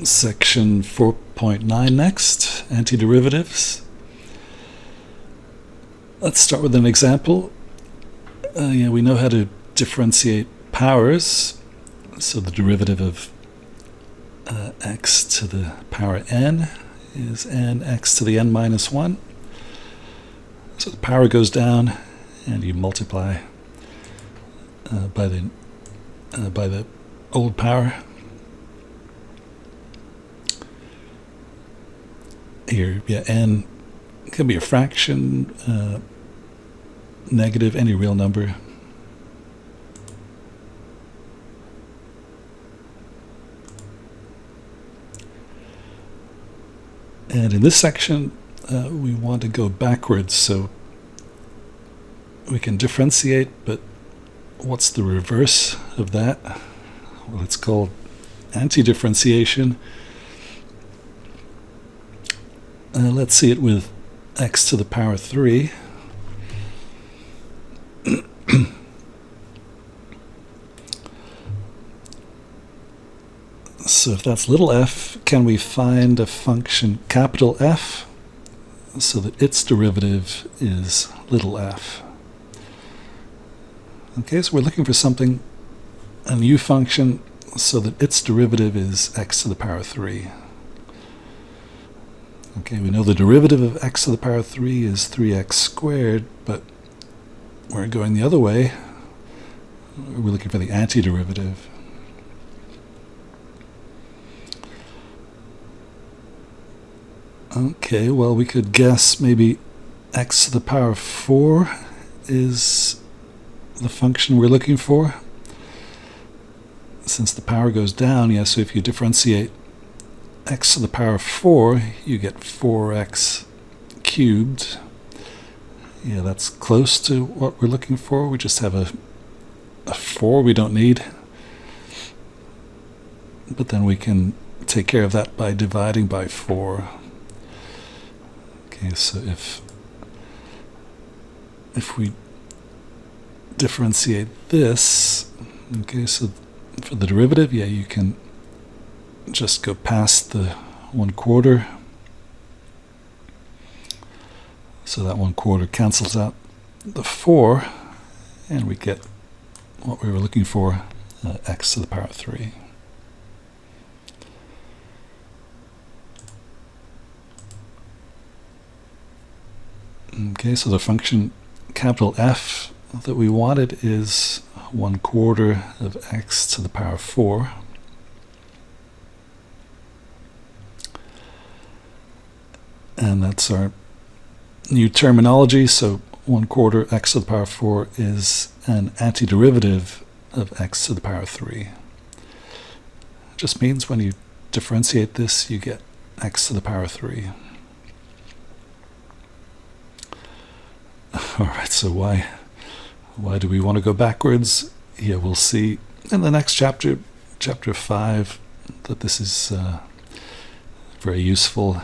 Section 4.9 next, antiderivatives. Let's start with an example. We know how to differentiate powers. So the derivative of x to the power n is nx to the n minus 1. So the power goes down and you multiply by the old power. Here, n can be a fraction, negative, any real number. And in this section, we want to go backwards, so we can differentiate, but what's the reverse of that? Well, it's called anti-differentiation. Let's see it with x to the power 3. So if that's little f, can we find a function capital F so that its derivative is little f? Okay, so we're looking for something, a new function, so that its derivative is x to the power 3. Okay, we know the derivative of x to the power 3 is 3x squared, but we're going the other way. We're looking for the antiderivative. Okay, well, we could guess maybe x to the power 4 is the function we're looking for. Since the power goes down, so if you differentiate x to the power 4, you get 4x cubed. That's close to what we're looking for. We just have a 4 we don't need. But then we can take care of that by dividing by 4. Okay, so if we differentiate this, okay, so for the derivative, you can just go past the 1/4. So that 1/4 cancels out the 4, and we get what we were looking for, x to the power 3. Okay, so the function capital F that we wanted is 1/4 of x to the power 4. And that's our new terminology. So 1/4 x to the power 4 is an antiderivative of x to the power 3. It just means when you differentiate this, you get x to the power 3. Alright, so why do we want to go backwards? We'll see in the next chapter, chapter 5, that this is very useful.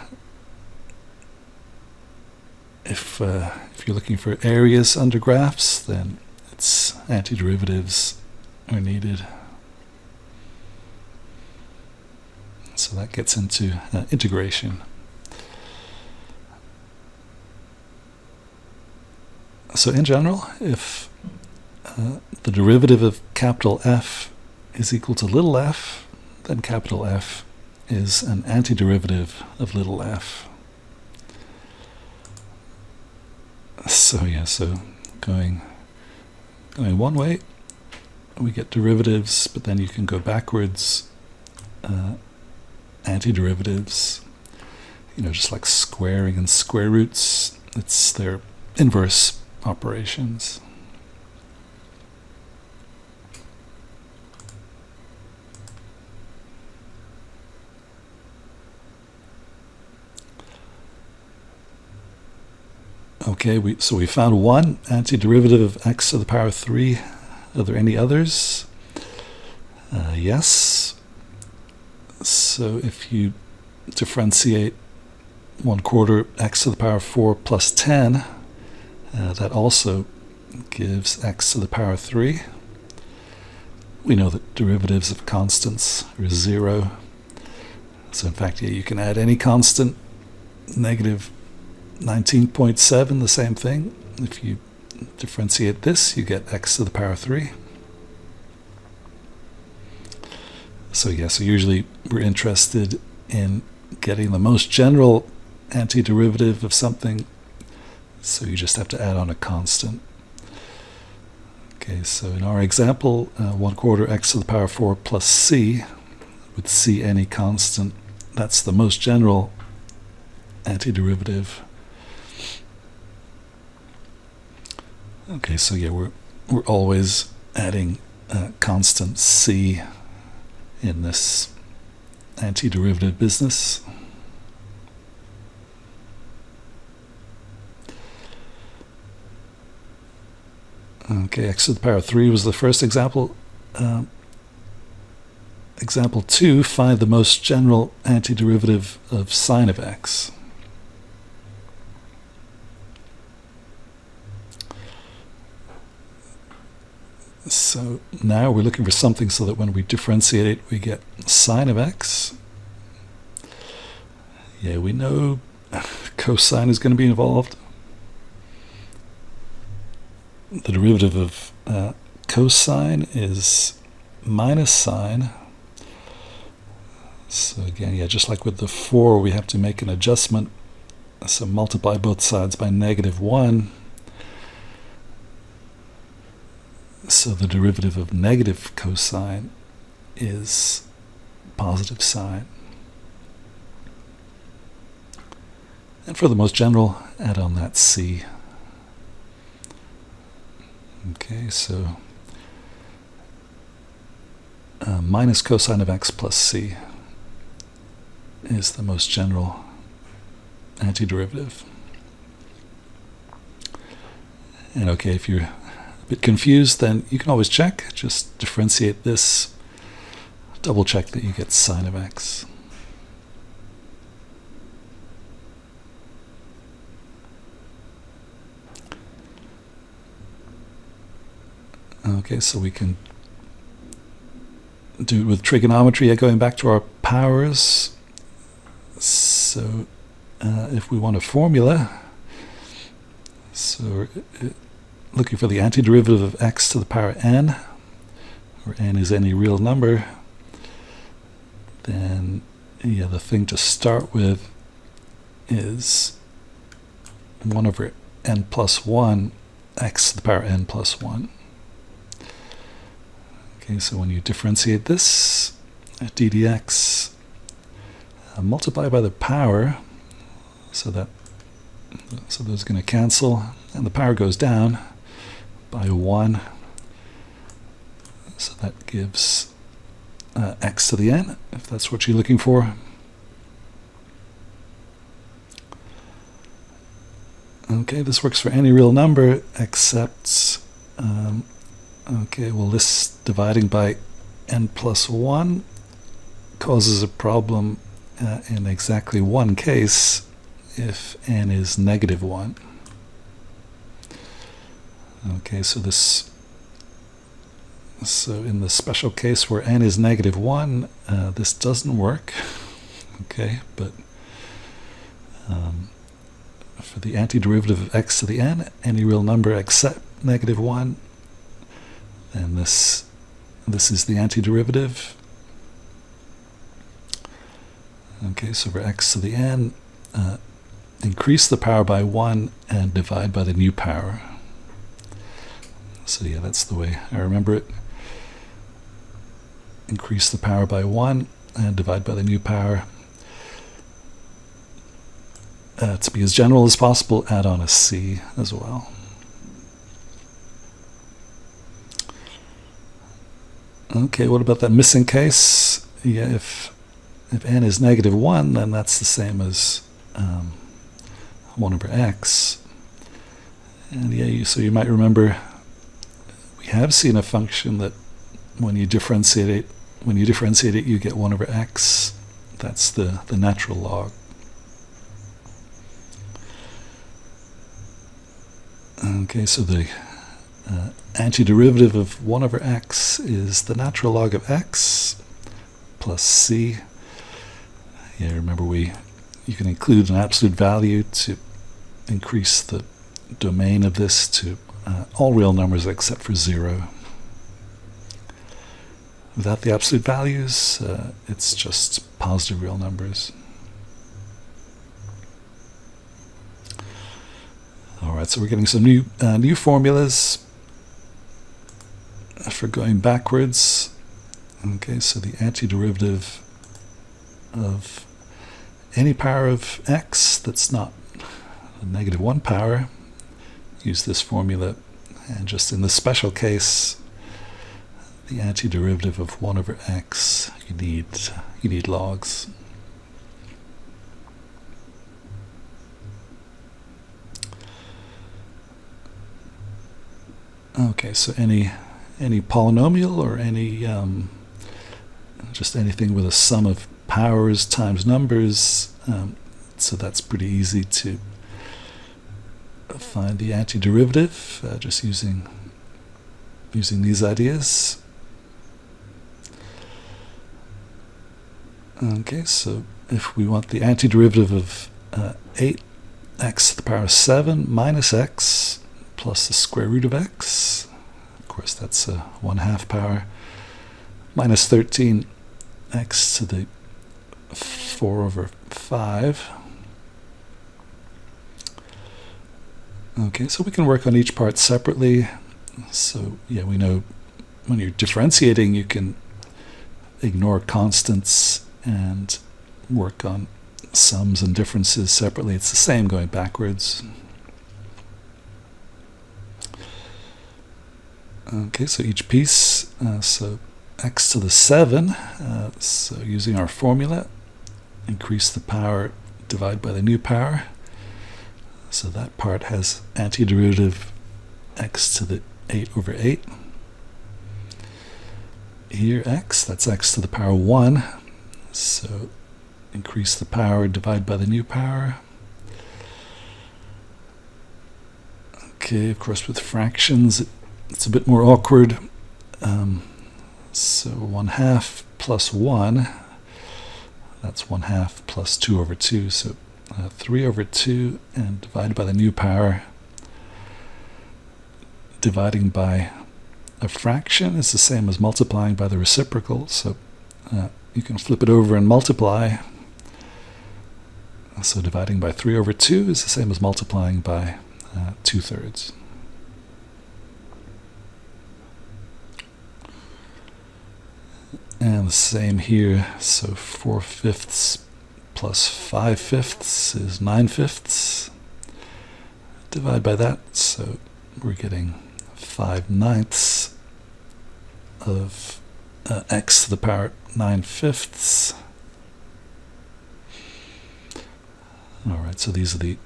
If you're looking for areas under graphs, then it's antiderivatives are needed. So that gets into integration. So in general, if the derivative of capital F is equal to little f, then capital F is an antiderivative of little f. So going one way, we get derivatives, but then you can go backwards, antiderivatives, just like squaring and square roots. It's their inverse operations. Okay, so we found one antiderivative of x to the power 3. Are there any others? Yes. So if you differentiate 1/4 x to the power 4 plus 10, that also gives x to the power 3. We know that derivatives of constants are 0. So in fact, yeah, you can add any constant, negative 19.7, the same thing. If you differentiate this, you get x to the power 3. So yeah, so usually we're interested in getting the most general antiderivative of something, so you just have to add on a constant. Okay, so in our example, 1/4 x to the power 4 plus c, with c any constant, that's the most general antiderivative. Okay, so yeah, we're always adding constant c in this antiderivative business. Okay, x to the power 3 was the first example. Example 2, find the most general antiderivative of sine of x. So now we're looking for something so that when we differentiate it, we get sine of x. Yeah, we know cosine is going to be involved. The derivative of cosine is minus sine. So again, yeah, just like with the 4, we have to make an adjustment. So multiply both sides by -1. So the derivative of negative cosine is positive sine. And for the most general, add on that c. Okay, so minus cosine of x plus c is the most general antiderivative. And okay, if you're a bit confused, then you can always check. Just differentiate this, double check that you get sine of x. Okay, so we can do it with trigonometry, going back to our powers. So if we want a formula, so looking for the antiderivative of x to the power n, where n is any real number, then yeah, the thing to start with is 1/n plus 1, x to the power n plus 1. Okay, so when you differentiate this, d dx, multiply by the power, so those are going to cancel, and the power goes down by 1. So that gives x to the n, if that's what you're looking for. Okay, this works for any real number except, okay, well, this dividing by n plus 1 causes a problem in exactly one case, if n is -1. Okay, so in the special case where n is -1, this doesn't work. Okay, but for the antiderivative of x to the n, any real number except -1, then this is the antiderivative. Okay, so for x to the n, increase the power by 1 and divide by the new power. So yeah, that's the way I remember it. Increase the power by 1 and divide by the new power. To be as general as possible, add on a c as well. Okay, what about that missing case? Yeah, if n is -1, then that's the same as 1/x. And yeah, so you might remember we have seen a function that when you differentiate it, you get 1/x. That's the natural log. Okay, so the antiderivative of 1/x is the natural log of x plus c. Yeah, remember you can include an absolute value to increase the domain of this to all real numbers except for 0. Without the absolute values, it's just positive real numbers. Alright, so we're getting some new formulas for going backwards. Okay, so the antiderivative of any power of x that's not a -1 power, use this formula, and just in the special case, the antiderivative of 1 over x, you need logs. Okay, so any polynomial or any just anything with a sum of powers times numbers, so that's pretty easy to find the antiderivative just using these ideas. Okay, so if we want the antiderivative of 8x to the power 7 minus x plus the square root of x, of course that's a 1/2 power, minus 13x to the 4 over 5. Okay, so we can work on each part separately. So yeah, we know when you're differentiating, you can ignore constants and work on sums and differences separately. It's the same going backwards. Okay, so each piece, so x to the 7, so using our formula, increase the power, divide by the new power. So that part has antiderivative x to the 8 over 8. Here x, that's x to the power 1. So increase the power, divide by the new power. Okay, of course with fractions it's a bit more awkward. So 1/2 plus 1, that's 1/2 plus 2 over 2. So 3 over 2 and divided by the new power. Dividing by a fraction is the same as multiplying by the reciprocal, so you can flip it over and multiply. So dividing by 3 over 2 is the same as multiplying by 2/3. And the same here, so 4/5 plus 5/5 is 9/5. Divide by that, so we're getting 5/9 of x to the power 9/5. Alright, so these are the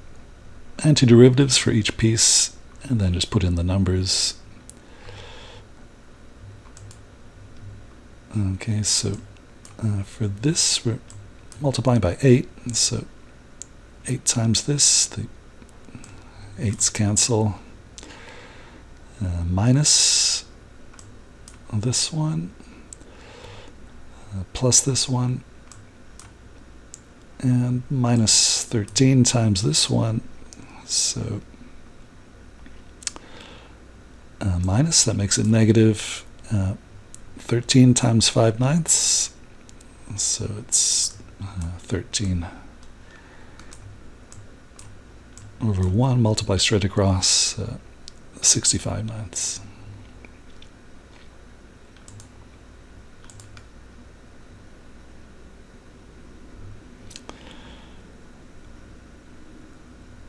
antiderivatives for each piece, and then just put in the numbers. Okay, so for this we're multiplying by 8, so 8 times this, the 8's cancel, minus this one, plus this one, and minus 13 times this one, so minus, that makes it negative 13 times 5/9, so it's 13 over 1, multiply straight across, 65/9.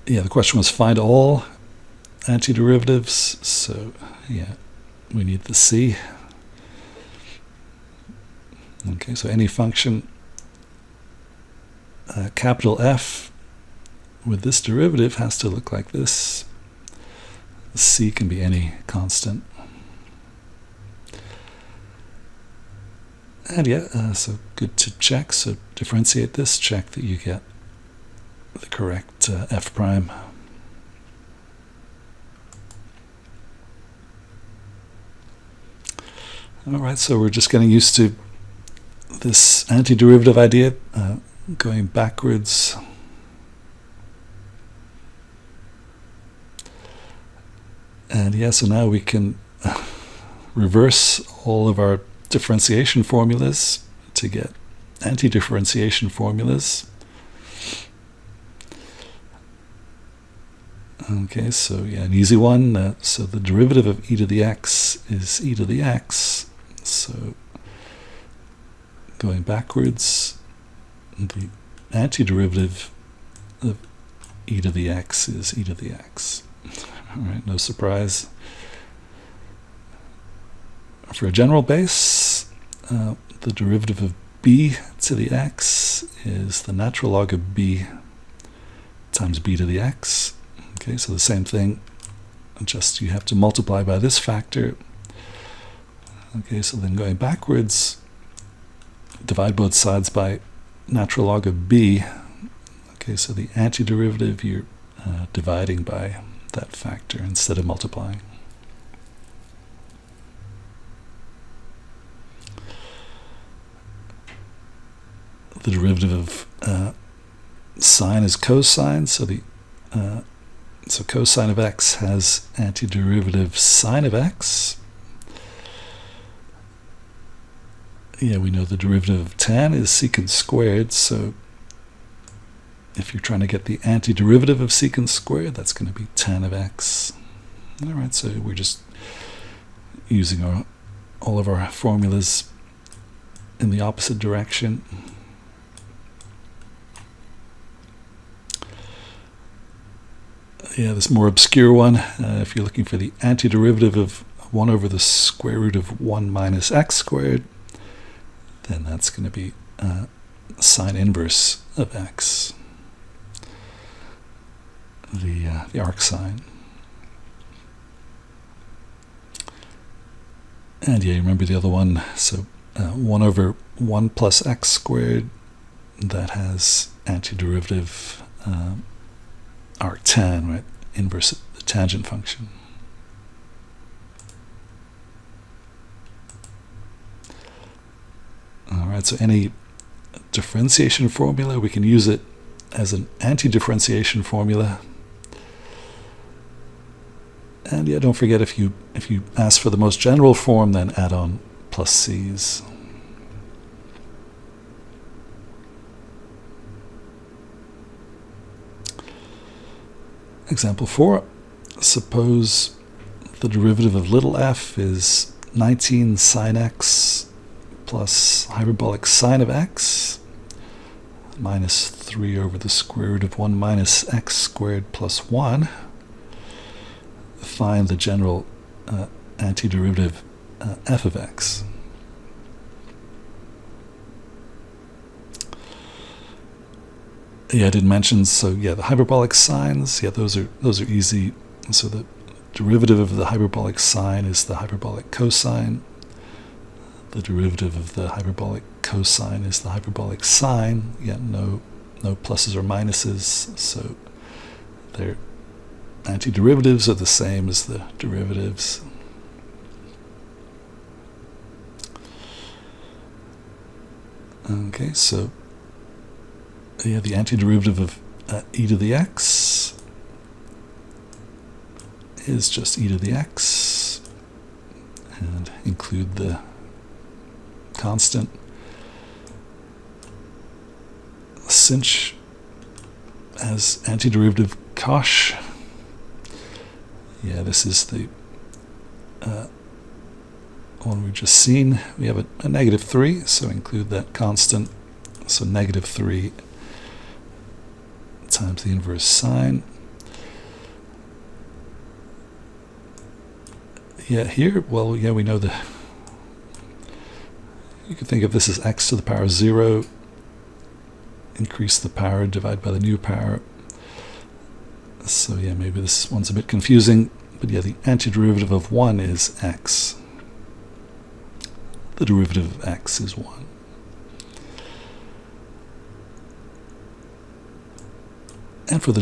Yeah, the question was find all antiderivatives, so yeah, we need the C. Okay, so any function capital F with this derivative has to look like this. C can be any constant. And yeah, so good to check. So differentiate this, check that you get the correct F prime. Alright, so we're just getting used to this antiderivative idea. going backwards, and yeah, so now we can reverse all of our differentiation formulas to get anti-differentiation formulas. Okay, so yeah, an easy one. So the derivative of e to the x is e to the x. So going backwards, the antiderivative of e to the x is e to the x. All right, no surprise. For a general base, the derivative of b to the x is the natural log of b times b to the x. Okay, so the same thing, just you have to multiply by this factor. Okay, so then going backwards, divide both sides by natural log of b. Okay, so the antiderivative, you're dividing by that factor instead of multiplying. The derivative of sine is cosine, so the so cosine of x has antiderivative sine of x. Yeah, we know the derivative of tan is secant squared, so if you're trying to get the antiderivative of secant squared, that's going to be tan of x. All right, so we're just using all of our formulas in the opposite direction. Yeah, this more obscure one, if you're looking for the antiderivative of 1 over the square root of 1 minus x squared, then that's going to be sine inverse of x, the arc sine. And yeah, you remember the other one, so 1 over 1 plus x squared, that has antiderivative arctan, right? Inverse of the tangent function. All right, so any differentiation formula, we can use it as an anti-differentiation formula. And yeah, don't forget, if you ask for the most general form, then add on plus c's. Example 4, suppose the derivative of little f is 19 sine x plus hyperbolic sine of x minus 3 over the square root of 1 minus x squared plus 1. Find the general antiderivative f of x. Yeah, I did mention, so yeah, the hyperbolic sines, yeah, those are easy. So the derivative of the hyperbolic sine is the hyperbolic cosine. The derivative of the hyperbolic cosine is the hyperbolic sine. Yeah, no pluses or minuses, so their antiderivatives are the same as the derivatives. Okay, so yeah, the antiderivative of e to the x is just e to the x, and include the constant. Sinh as antiderivative cosh. Yeah, this is the one we've just seen. We have a negative 3, so include that constant. So negative 3 times the inverse sine. Yeah, here, well, yeah, we know you can think of this as x to the power 0, increase the power, divide by the new power. So yeah, maybe this one's a bit confusing, but yeah, the antiderivative of 1 is x. The derivative of x is 1. And for the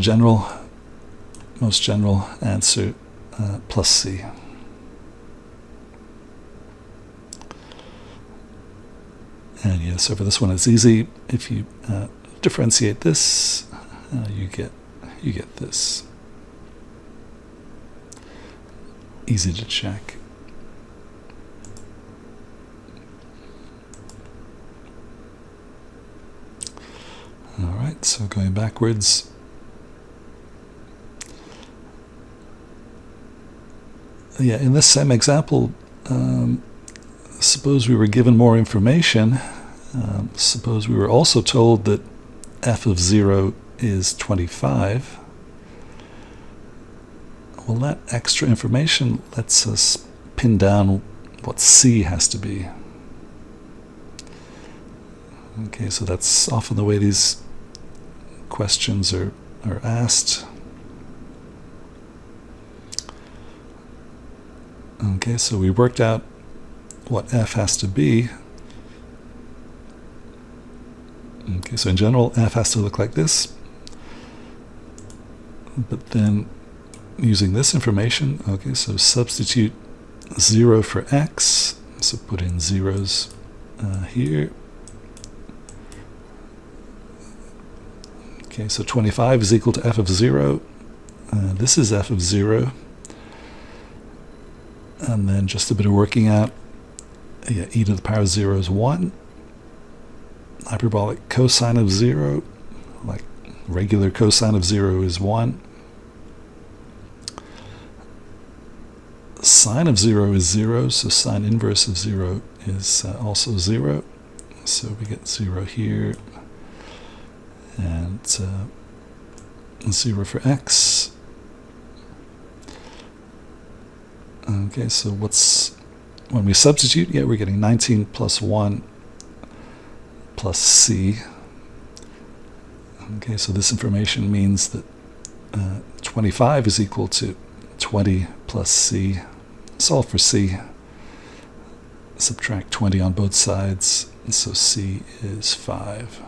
most general answer, plus c. And yeah, so for this one it's easy. If you differentiate this, you get this. Easy to check. All right, so going backwards. Yeah, in this same example, suppose we were given more information. Suppose we were also told that f of 0 is 25. Well, that extra information lets us pin down what c has to be. Okay, so that's often the way these questions are asked. Okay, so we worked out what f has to be. Okay, so in general, f has to look like this. But then using this information, okay, so substitute 0 for x. So put in zeros here. Okay, so 25 is equal to f of 0. This is f of 0. And then just a bit of working out. Yeah, e to the power of 0 is 1. Hyperbolic cosine of 0, like regular cosine of 0 is 1. Sine of 0 is 0, so sine inverse of 0 is also 0. So we get 0 here, and 0 for x. Okay, so when we substitute, yeah, we're getting 19 plus 1 plus c. Okay, so this information means that 25 is equal to 20 plus c. Solve for c. Subtract 20 on both sides, so c is 5.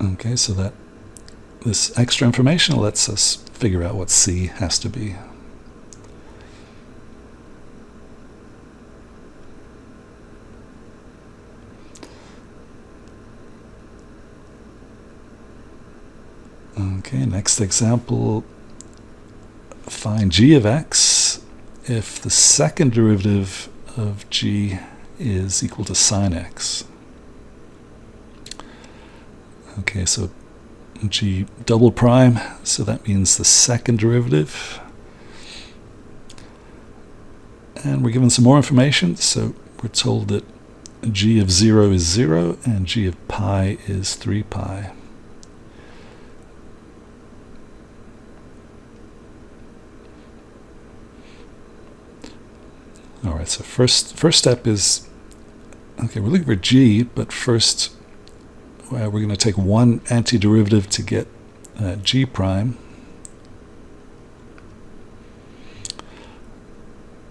Okay, so that this extra information lets us figure out what c has to be. Okay, next example, find g of x if the second derivative of g is equal to sine x. Okay, so g double prime, so that means the second derivative. And we're given some more information, so we're told that g of 0 is 0 and g of pi is 3 pi. Alright, so first step is, okay, we're looking for g, but first we're going to take one antiderivative to get g prime.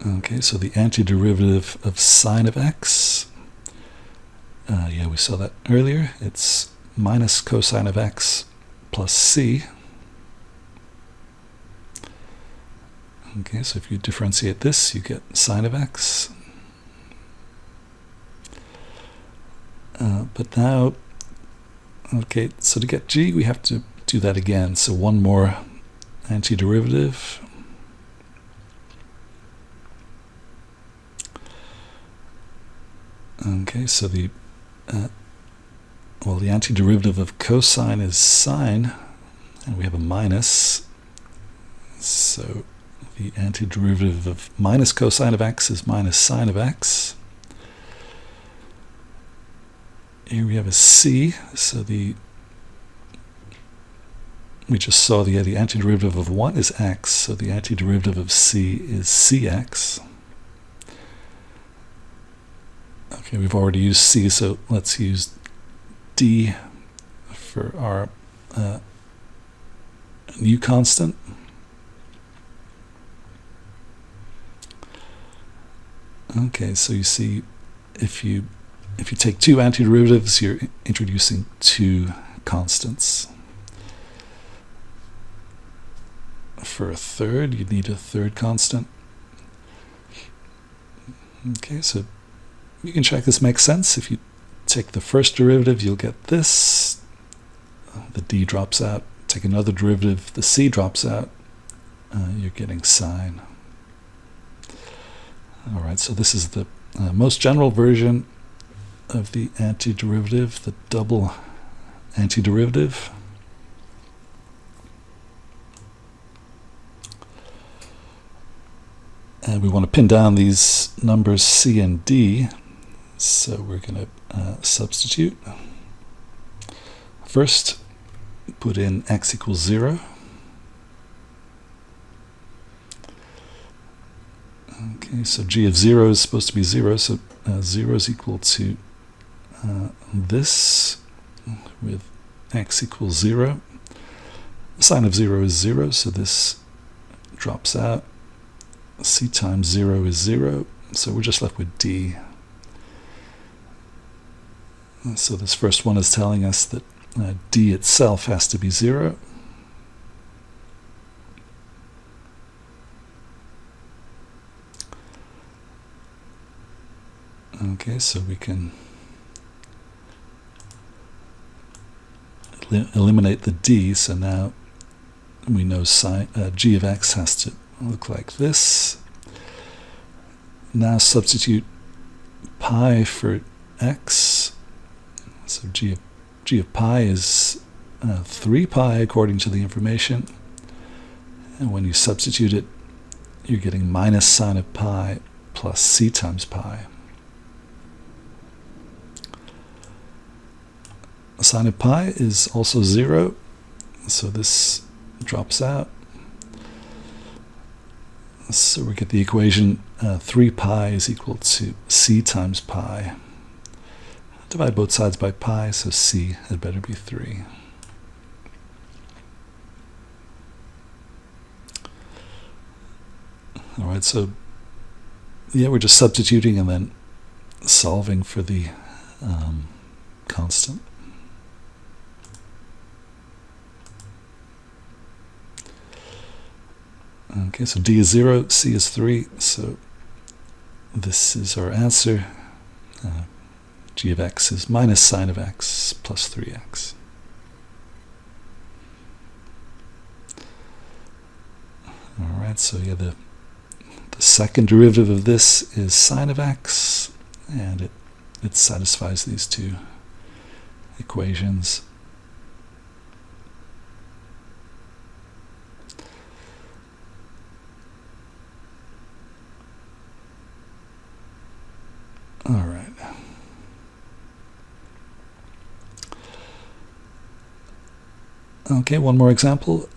Okay, so the antiderivative of sine of x, yeah, we saw that earlier. It's minus cosine of x plus c. Okay, so if you differentiate this, you get sine of x. But now, okay, so to get g, we have to do that again. So one more antiderivative. Okay, so the antiderivative of cosine is sine, and we have a minus. So the antiderivative of minus cosine of x is minus sine of x. Here we have a c, so we just saw the antiderivative of 1 is x, so the antiderivative of c is cx. Okay, we've already used c, so let's use d for our new constant. Okay, so you see, if you take two antiderivatives, you're introducing two constants. For a third, you'd need a third constant. Okay, so you can check this makes sense. If you take the first derivative, you'll get this. The d drops out. Take another derivative, the c drops out. You're getting sine. All right, so this is the most general version of the antiderivative, the double antiderivative. And we want to pin down these numbers c and d, so we're going to substitute. First, put in x equals 0. Okay, so g of 0 is supposed to be 0, so 0 is equal to this with x equals 0. Sine of 0 is 0, so this drops out. C times 0 is 0, so we're just left with d. So this first one is telling us that d itself has to be 0. Okay, so we can eliminate the d, so now we know g of x has to look like this. Now substitute pi for x. So g of pi is 3 pi according to the information. And when you substitute it, you're getting minus sine of pi plus c times pi. Sine of pi is also 0, so this drops out. So we get the equation 3 pi is equal to c times pi. Divide both sides by pi, so c had better be 3. All right, so yeah, we're just substituting and then solving for the constant. Okay, so d is 0, c is 3, so this is our answer. G of x is minus sine of x plus 3x. All right, so yeah, the second derivative of this is sine of x, and it satisfies these two equations. All right. Okay, one more example.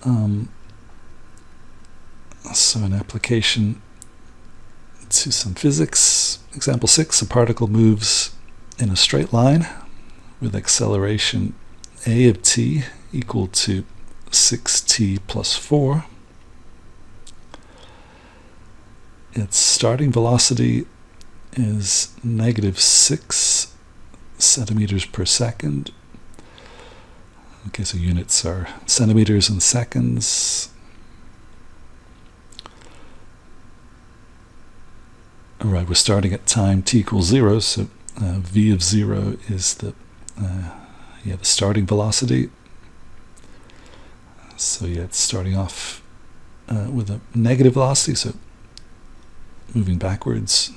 So an application to some physics. Example 6, a particle moves in a straight line with acceleration a of t equal to 6t plus 4. Its starting velocity is negative 6 centimeters per second. Okay, so units are centimeters and seconds. All right, we're starting at time t equals 0, so v of 0 is the starting velocity. So yeah, it's starting off with a negative velocity, so moving backwards.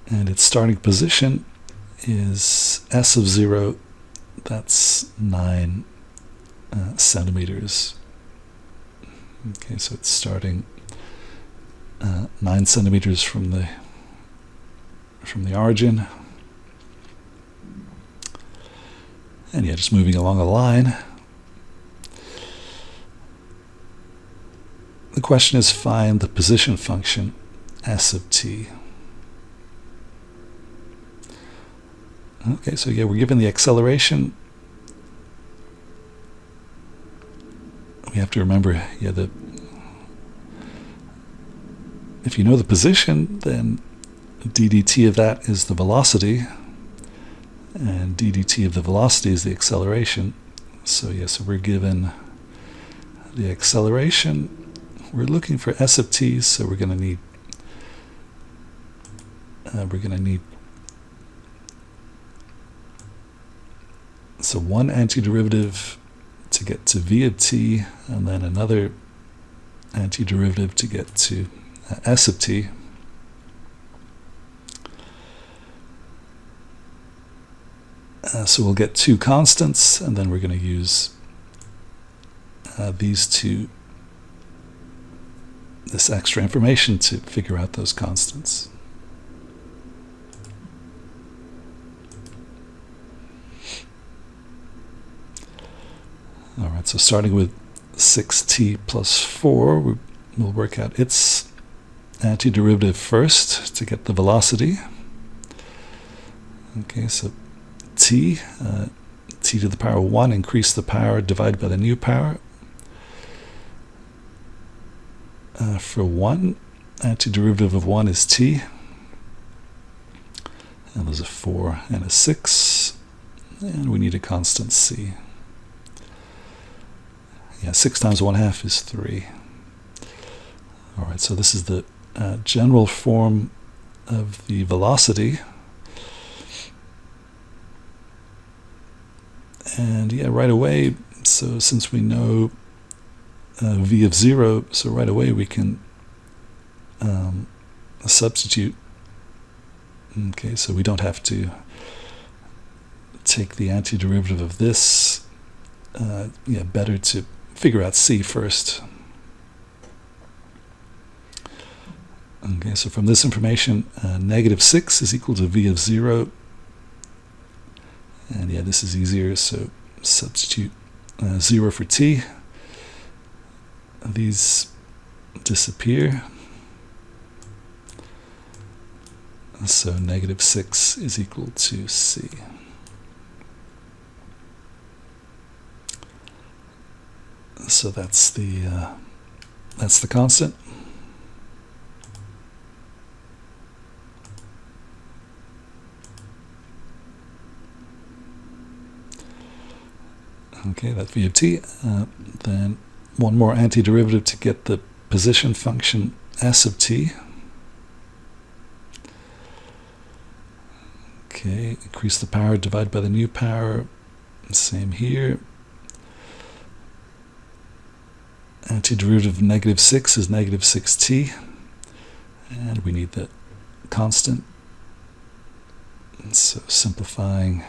And its starting position is s of 0, that's 9 centimeters. Okay, so it's starting 9 centimeters from the origin. And yeah, just moving along a line. The question is, find the position function s of t. Okay, so yeah, we're given the acceleration. We have to remember, yeah, if you know the position, then d dt of that is the velocity, and d dt of the velocity is the acceleration. So yeah, so we're given the acceleration. We're looking for s of t, so we're going to need we're going to need one antiderivative to get to v of t, and then another antiderivative to get to s of t. So we'll get two constants, and then we're going to use this extra information to figure out those constants. All right, so starting with 6t plus 4, we'll work out its antiderivative first to get the velocity. Okay, so t to the power 1, increase the power, divide by the new power. For 1, antiderivative of 1 is t. And there's a 4 and a 6. And we need a constant c. Yeah, 6 times 1/2 is 3. All right, so this is the general form of the velocity. And yeah, right away, so since we know v of 0, so right away we can substitute. Okay, so we don't have to take the antiderivative of this. Yeah, better to figure out c first. Okay, so from this information, -6 is equal to v of 0. And yeah, this is easier, so substitute 0 for t. These disappear. So -6 is equal to c. So that's the constant. Okay, that's v of t. Then one more antiderivative to get the position function s of t. Okay, increase the power, divide by the new power. Same here. Antiderivative of -6 is -6t. And we need the constant. So simplifying,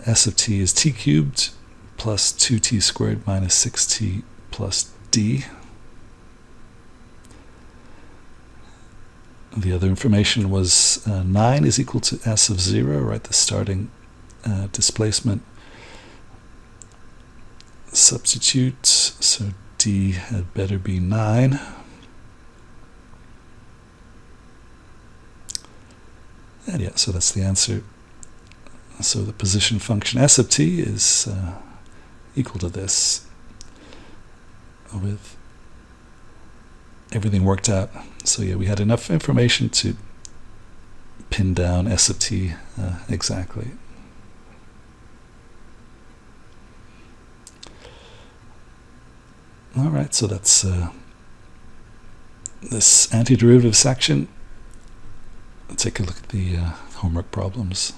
s of t is t cubed plus 2t squared minus 6t plus d. The other information was 9 is equal to s of 0, right? The starting displacement. Substitute, so d had better be 9. And yeah, so that's the answer. So the position function s of t is equal to this, with everything worked out. So yeah, we had enough information to pin down s of t exactly. All right, so that's this antiderivative section. Let's take a look at the homework problems.